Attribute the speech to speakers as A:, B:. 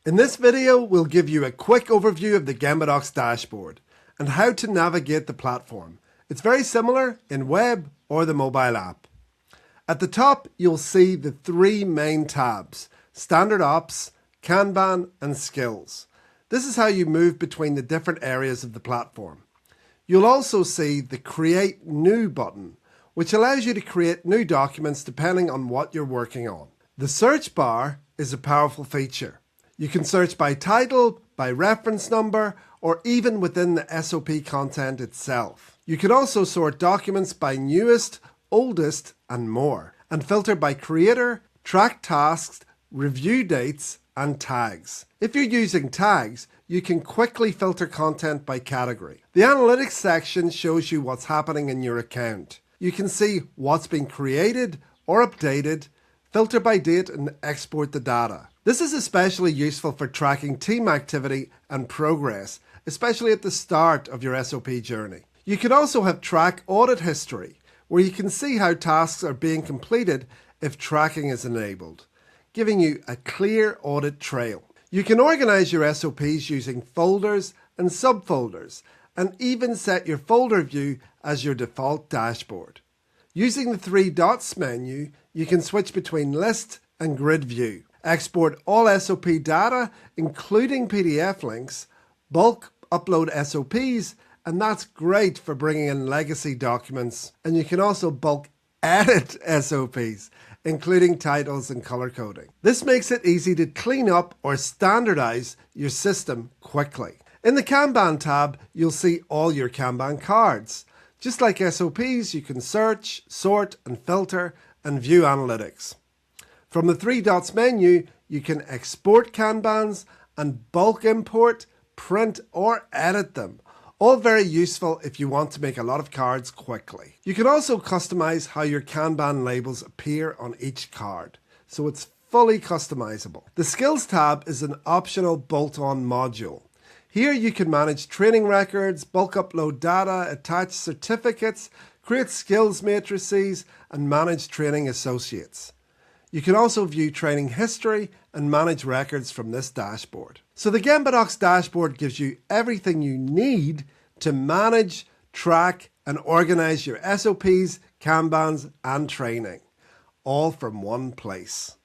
A: In this video, we'll give you a quick overview of the GembaDocs dashboard and how to navigate the platform. It's very similar in web or the mobile app. At the top, you'll see the three main tabs: Standard Ops, Kanban, and Skills. This is how you move between the different areas of the platform. You'll also see the Create New button, which allows you to create new documents depending on what you're working on. The search bar is a powerful feature. You can search by title, by reference number, or even within the SOP content itself. You can also sort documents by newest, oldest, and more, and filter by creator, track tasks, review dates, and tags. If you're using tags, you can quickly filter content by category. The analytics section shows you what's happening in your account. You can see what's been created or updated, filter by date, and export the data. This is especially useful for tracking team activity and progress, especially at the start of your SOP journey. You can also have track audit history, where you can see how tasks are being completed if tracking is enabled, giving you a clear audit trail. You can organize your SOPs using folders and subfolders, and even set your folder view as your default dashboard. Using the three dots menu, you can switch between list and grid view, export all SOP data, including PDF links, bulk upload SOPs, and that's great for bringing in legacy documents. And you can also bulk edit SOPs, including titles and color coding. This makes it easy to clean up or standardize your system quickly. In the Kanban tab, you'll see all your Kanban cards. Just like SOPs, you can search, sort, and filter, and view analytics. From the three dots menu, you can export Kanbans and bulk import, print, or edit them. All very useful if you want to make a lot of cards quickly. You can also customize how your Kanban labels appear on each card, so it's fully customizable. The Skills tab is an optional bolt-on module. Here you can manage training records, bulk upload data, attach certificates, create skills matrices, and manage training associates. You can also view training history and manage records from this dashboard. So the GembaDocs dashboard gives you everything you need to manage, track, and organize your SOPs, Kanbans, and training, all from one place.